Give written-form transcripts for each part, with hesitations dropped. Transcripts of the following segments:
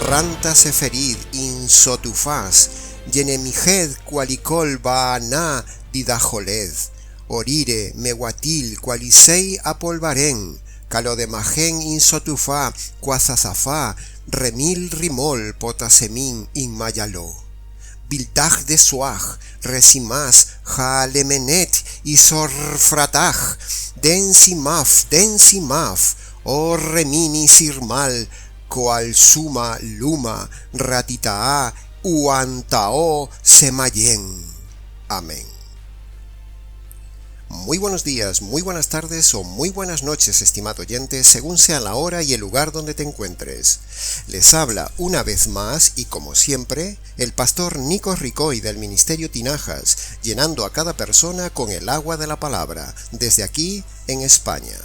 ranta seferid in sotufas, yenemijed cualicol baana didajoled, orire meguatil cualisei apolvaren, calodemagen in sotufa, cuazazafá, remil rimol potasemin in mayaló. Biltaj de suaj, resimas, jalemenet y sorfrataj, densimaf, o remini sirmal, coal suma luma, ratitaa, uantao semayen. Amén. Muy buenos días, muy buenas tardes o muy buenas noches, estimado oyente, según sea la hora y el lugar donde te encuentres. Les habla una vez más y como siempre, el pastor Nico Ricoy del Ministerio Tinajas, llenando a cada persona con el agua de la palabra, desde aquí en España.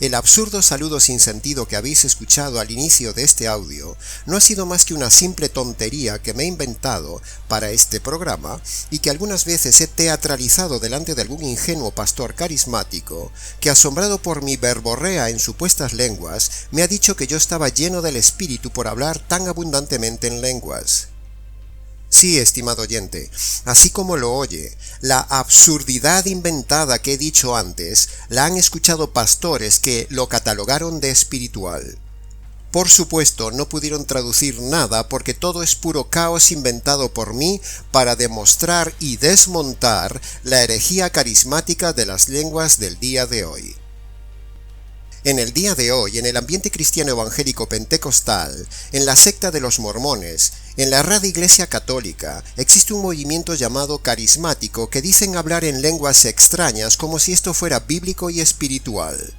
El absurdo saludo sin sentido que habéis escuchado al inicio de este audio no ha sido más que una simple tontería que me he inventado para este programa y que algunas veces he teatralizado delante de algún ingenuo pastor carismático que, asombrado por mi verborrea en supuestas lenguas, me ha dicho que yo estaba lleno del Espíritu por hablar tan abundantemente en lenguas. Sí, estimado oyente, así como lo oye, la absurdidad inventada que he dicho antes la han escuchado pastores que lo catalogaron de espiritual. Por supuesto, no pudieron traducir nada porque todo es puro caos inventado por mí para demostrar y desmontar la herejía carismática de las lenguas del día de hoy. En el día de hoy, en el ambiente cristiano evangélico pentecostal, en la secta de los mormones, en la rara iglesia católica, existe un movimiento llamado carismático que dicen hablar en lenguas extrañas como si esto fuera bíblico y espiritual.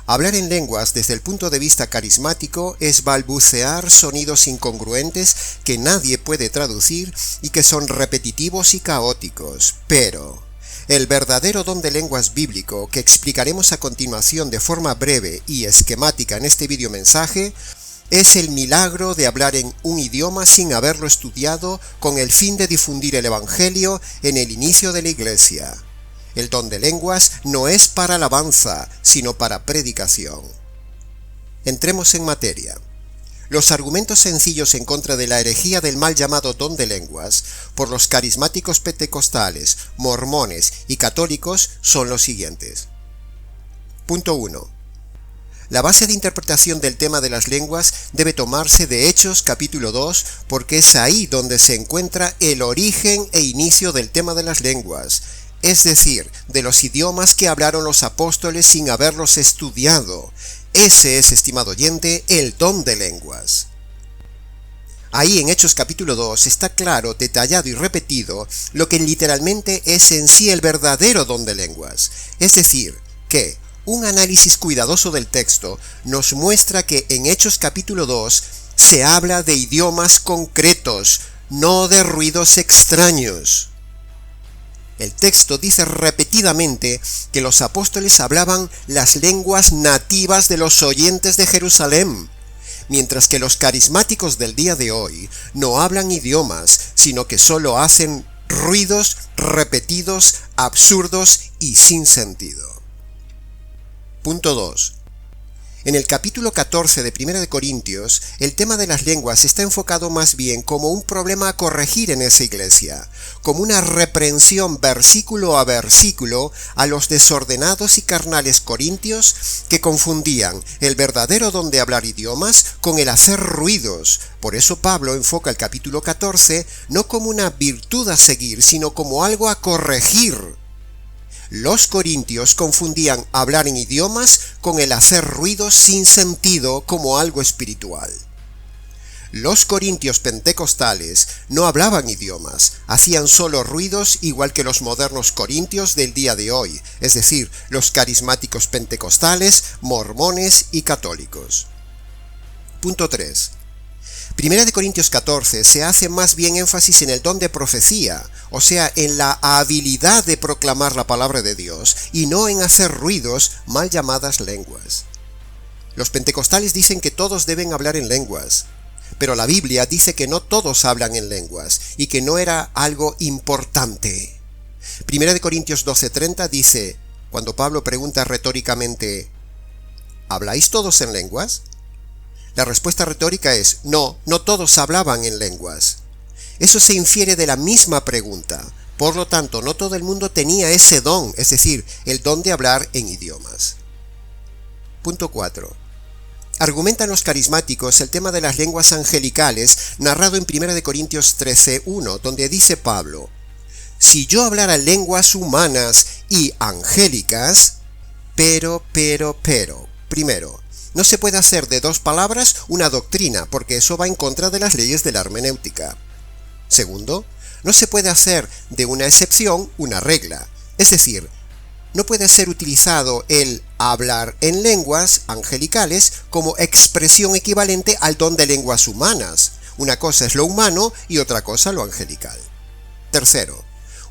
Hablar en lenguas desde el punto de vista carismático es balbucear sonidos incongruentes que nadie puede traducir y que son repetitivos y caóticos, pero el verdadero don de lenguas bíblico, que explicaremos a continuación de forma breve y esquemática en este videomensaje, es el milagro de hablar en un idioma sin haberlo estudiado con el fin de difundir el Evangelio en el inicio de la Iglesia. El don de lenguas no es para alabanza, sino para predicación. Entremos en materia. Los argumentos sencillos en contra de la herejía del mal llamado don de lenguas por los carismáticos pentecostales, mormones y católicos son los siguientes. Punto 1. La base de interpretación del tema de las lenguas debe tomarse de Hechos capítulo 2 porque es ahí donde se encuentra el origen e inicio del tema de las lenguas, es decir, de los idiomas que hablaron los apóstoles sin haberlos estudiado. Ese es, estimado oyente, el don de lenguas. Ahí en Hechos capítulo 2 está claro, detallado y repetido lo que literalmente es en sí el verdadero don de lenguas. Es decir, que un análisis cuidadoso del texto nos muestra que en Hechos capítulo 2 se habla de idiomas concretos, no de ruidos extraños. El texto dice repetidamente que los apóstoles hablaban las lenguas nativas de los oyentes de Jerusalén, mientras que los carismáticos del día de hoy no hablan idiomas, sino que solo hacen ruidos repetidos, absurdos y sin sentido. Punto 2. En el capítulo 14 de 1 de Corintios, el tema de las lenguas está enfocado más bien como un problema a corregir en esa iglesia, como una reprensión versículo a versículo a los desordenados y carnales corintios que confundían el verdadero don de hablar idiomas con el hacer ruidos. Por eso Pablo enfoca el capítulo 14 no como una virtud a seguir, sino como algo a corregir. Los corintios confundían hablar en idiomas con el hacer ruidos sin sentido como algo espiritual. Los corintios pentecostales no hablaban idiomas, hacían solo ruidos igual que los modernos corintios del día de hoy, es decir, los carismáticos pentecostales, mormones y católicos. Punto 3. Primera de Corintios 14 se hace más bien énfasis en el don de profecía, o sea, en la habilidad de proclamar la palabra de Dios, y no en hacer ruidos, mal llamadas lenguas. Los pentecostales dicen que todos deben hablar en lenguas, pero la Biblia dice que no todos hablan en lenguas, y que no era algo importante. Primera de Corintios 12:30 dice, cuando Pablo pregunta retóricamente, ¿habláis todos en lenguas? La respuesta retórica es no, no todos hablaban en lenguas. Eso se infiere de la misma pregunta. Por lo tanto, no todo el mundo tenía ese don, es decir, el don de hablar en idiomas. Punto 4. Argumentan los carismáticos el tema de las lenguas angelicales, narrado en 1 Corintios 13:1, donde dice Pablo: si yo hablara lenguas humanas y angélicas, pero, primero, no se puede hacer de dos palabras una doctrina, porque eso va en contra de las leyes de la hermenéutica. Segundo, no se puede hacer de una excepción una regla, es decir, no puede ser utilizado el hablar en lenguas angelicales como expresión equivalente al don de lenguas humanas. Una cosa es lo humano y otra cosa lo angelical. Tercero,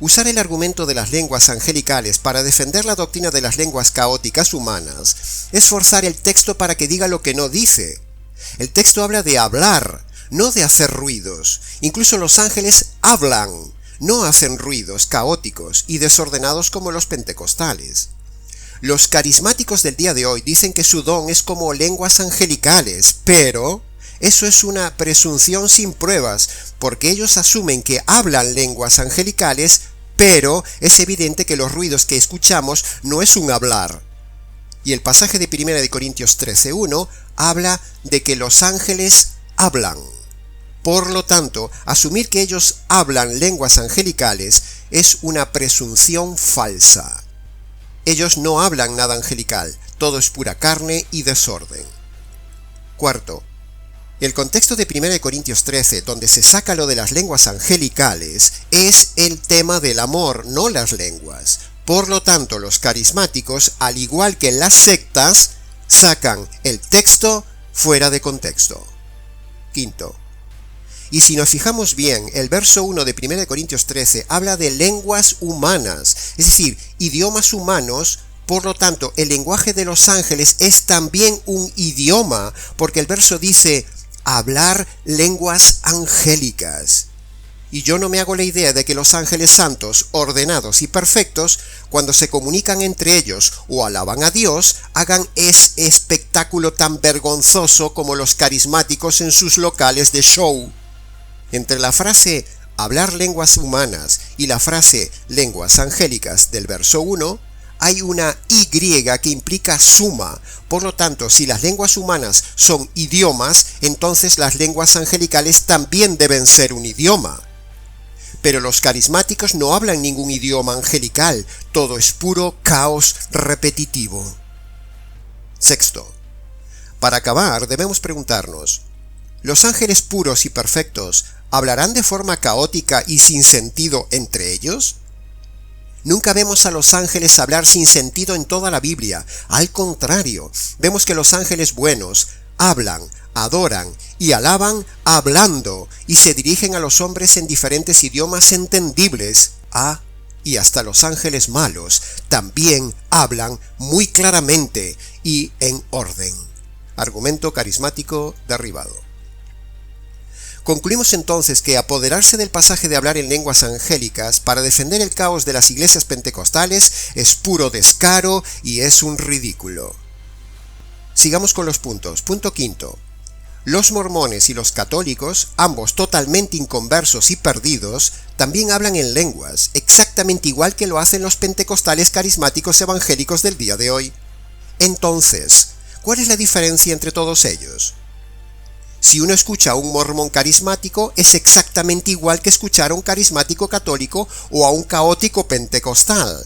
usar el argumento de las lenguas angelicales para defender la doctrina de las lenguas caóticas humanas es forzar el texto para que diga lo que no dice. El texto habla de hablar, no de hacer ruidos. Incluso los ángeles hablan, no hacen ruidos caóticos y desordenados como los pentecostales. Los carismáticos del día de hoy dicen que su don es como lenguas angelicales, pero eso es una presunción sin pruebas, porque ellos asumen que hablan lenguas angelicales, pero es evidente que los ruidos que escuchamos no es un hablar. Y el pasaje de 1 Corintios 13:1 habla de que los ángeles hablan. Por lo tanto, asumir que ellos hablan lenguas angelicales es una presunción falsa. Ellos no hablan nada angelical, todo es pura carne y desorden. Cuarto, el contexto de 1 Corintios 13, donde se saca lo de las lenguas angelicales, es el tema del amor, no las lenguas. Por lo tanto, los carismáticos, al igual que las sectas, sacan el texto fuera de contexto. Quinto, y si nos fijamos bien, el verso 1 de 1 Corintios 13 habla de lenguas humanas, es decir, idiomas humanos. Por lo tanto, el lenguaje de los ángeles es también un idioma, porque el verso dice hablar lenguas angélicas. Y yo no me hago la idea de que los ángeles santos, ordenados y perfectos, cuando se comunican entre ellos o alaban a Dios, hagan ese espectáculo tan vergonzoso como los carismáticos en sus locales de show. Entre la frase hablar lenguas humanas y la frase lenguas angélicas del verso 1, hay una Y que implica suma. Por lo tanto, si las lenguas humanas son idiomas, entonces las lenguas angelicales también deben ser un idioma. Pero los carismáticos no hablan ningún idioma angelical, todo es puro caos repetitivo. Sexto, para acabar debemos preguntarnos, ¿los ángeles puros y perfectos hablarán de forma caótica y sin sentido entre ellos? Nunca vemos a los ángeles hablar sin sentido en toda la Biblia. Al contrario, vemos que los ángeles buenos hablan, adoran y alaban hablando y se dirigen a los hombres en diferentes idiomas entendibles. Y hasta los ángeles malos también hablan muy claramente y en orden. Argumento carismático derribado. Concluimos entonces que apoderarse del pasaje de hablar en lenguas angélicas para defender el caos de las iglesias pentecostales es puro descaro y es un ridículo. Sigamos con los puntos. Punto quinto. Los mormones y los católicos, ambos totalmente inconversos y perdidos, también hablan en lenguas, exactamente igual que lo hacen los pentecostales carismáticos evangélicos del día de hoy. Entonces, ¿cuál es la diferencia entre todos ellos? Si uno escucha a un mormón carismático, es exactamente igual que escuchar a un carismático católico o a un caótico pentecostal.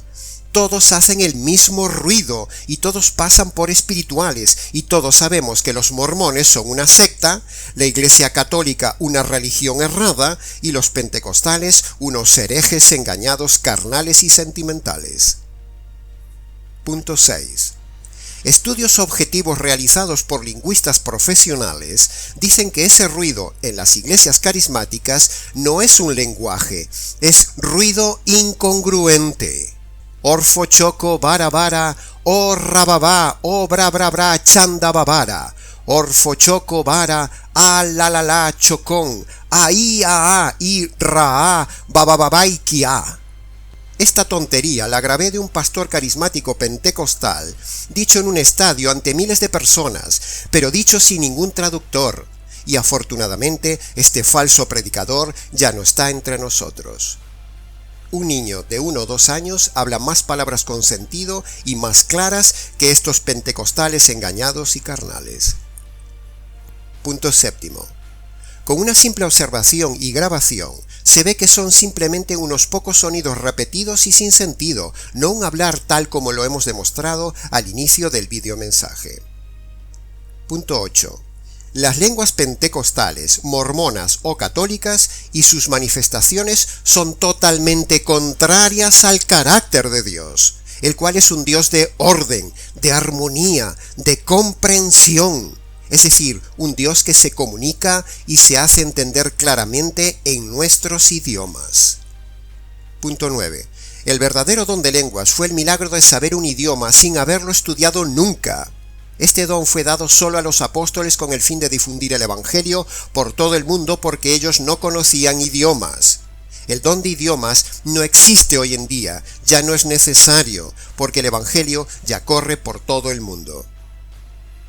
Todos hacen el mismo ruido y todos pasan por espirituales y todos sabemos que los mormones son una secta, la Iglesia Católica una religión errada y los pentecostales unos herejes engañados carnales y sentimentales. Punto 6. Estudios objetivos realizados por lingüistas profesionales dicen que ese ruido en las iglesias carismáticas no es un lenguaje, es ruido incongruente. Orfo choco bara bara, o rababá, o bra bra bra, chanda babara. Orfo choco bara, a la la la chocón, a i ra a, babababaikia. Esta tontería la grabé de un pastor carismático pentecostal, dicho en un estadio ante miles de personas, pero dicho sin ningún traductor, y afortunadamente este falso predicador ya no está entre nosotros. Un niño de 1 o 2 años habla más palabras con sentido y más claras que estos pentecostales engañados y carnales. Punto séptimo. Con una simple observación y grabación, se ve que son simplemente unos pocos sonidos repetidos y sin sentido, no un hablar tal como lo hemos demostrado al inicio del videomensaje. Punto 8. Las lenguas pentecostales, mormonas o católicas y sus manifestaciones son totalmente contrarias al carácter de Dios, el cual es un Dios de orden, de armonía, de comprensión. Es decir, un Dios que se comunica y se hace entender claramente en nuestros idiomas. Punto 9. El verdadero don de lenguas fue el milagro de saber un idioma sin haberlo estudiado nunca. Este don fue dado solo a los apóstoles con el fin de difundir el Evangelio por todo el mundo porque ellos no conocían idiomas. El don de idiomas no existe hoy en día, ya no es necesario, porque el Evangelio ya corre por todo el mundo.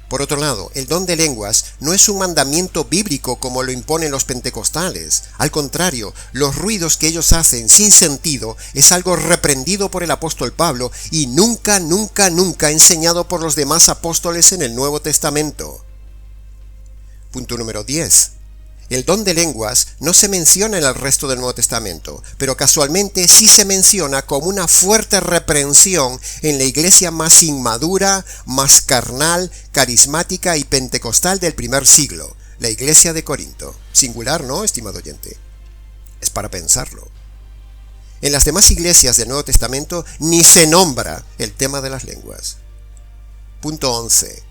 Por otro lado, el don de lenguas no es un mandamiento bíblico como lo imponen los pentecostales. Al contrario, los ruidos que ellos hacen sin sentido es algo reprendido por el apóstol Pablo y nunca enseñado por los demás apóstoles en el Nuevo Testamento. Punto número 10. El don de lenguas no se menciona en el resto del Nuevo Testamento, pero casualmente sí se menciona como una fuerte reprensión en la iglesia más inmadura, más carnal, carismática y pentecostal del primer siglo, la iglesia de Corinto. Singular, ¿no, estimado oyente? Es para pensarlo. En las demás iglesias del Nuevo Testamento ni se nombra el tema de las lenguas. Punto 11.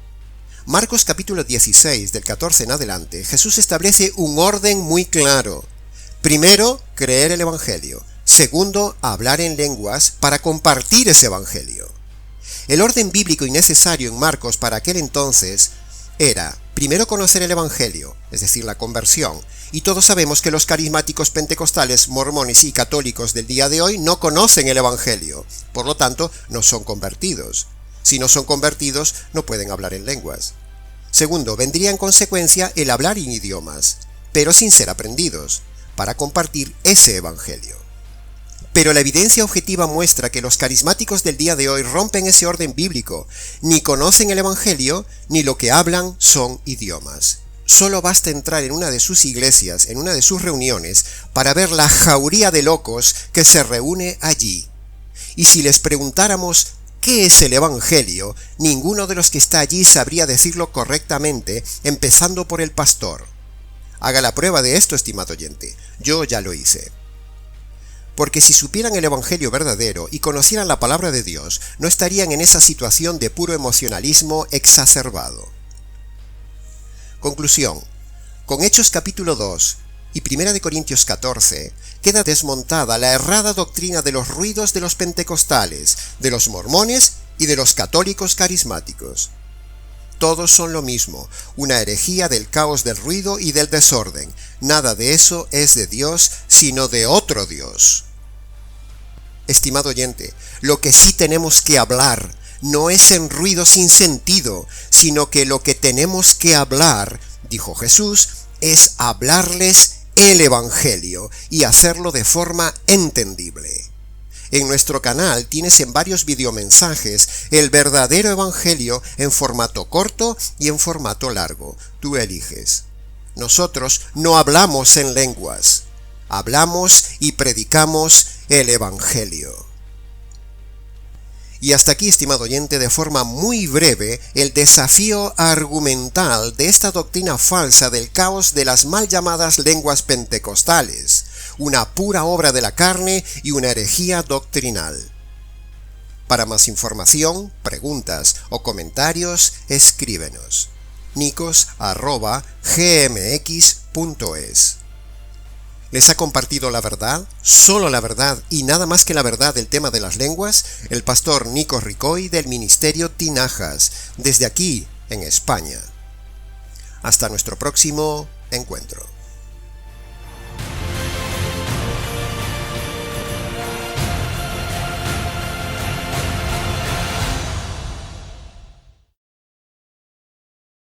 Marcos capítulo 16, del 14 en adelante, Jesús establece un orden muy claro. Primero, creer el Evangelio. Segundo, hablar en lenguas para compartir ese Evangelio. El orden bíblico y necesario en Marcos para aquel entonces era, primero conocer el Evangelio, es decir, la conversión. Y todos sabemos que los carismáticos pentecostales, mormones y católicos del día de hoy no conocen el Evangelio. Por lo tanto, no son convertidos. Si no son convertidos, no pueden hablar en lenguas. Segundo, vendría en consecuencia el hablar en idiomas, pero sin ser aprendidos, para compartir ese evangelio. Pero la evidencia objetiva muestra que los carismáticos del día de hoy rompen ese orden bíblico, ni conocen el evangelio, ni lo que hablan son idiomas. Solo basta entrar en una de sus iglesias, en una de sus reuniones, para ver la jauría de locos que se reúne allí. Y si les preguntáramos ¿qué es el Evangelio?, ninguno de los que está allí sabría decirlo correctamente, empezando por el pastor. Haga la prueba de esto, estimado oyente. Yo ya lo hice. Porque si supieran el Evangelio verdadero y conocieran la palabra de Dios, no estarían en esa situación de puro emocionalismo exacerbado. Conclusión. Con Hechos capítulo 2 y 1 Corintios 14, queda desmontada la errada doctrina de los ruidos de los pentecostales, de los mormones y de los católicos carismáticos. Todos son lo mismo, una herejía del caos del ruido y del desorden. Nada de eso es de Dios, sino de otro Dios. Estimado oyente, lo que sí tenemos que hablar no es en ruido sin sentido, sino que lo que tenemos que hablar, dijo Jesús, es hablarles el Evangelio y hacerlo de forma entendible. En nuestro canal tienes en varios videomensajes el verdadero Evangelio en formato corto y en formato largo. Tú eliges. Nosotros no hablamos en lenguas. Hablamos y predicamos el Evangelio. Y hasta aquí, estimado oyente, de forma muy breve, el desafío argumental de esta doctrina falsa del caos de las mal llamadas lenguas pentecostales, una pura obra de la carne y una herejía doctrinal. Para más información, preguntas o comentarios, escríbenos. nicos@gmx.es. ¿Les ha compartido la verdad, solo la verdad y nada más que la verdad del tema de las lenguas? El pastor Nicos Ricoy del Ministerio Tinajas, desde aquí, en España. Hasta nuestro próximo encuentro.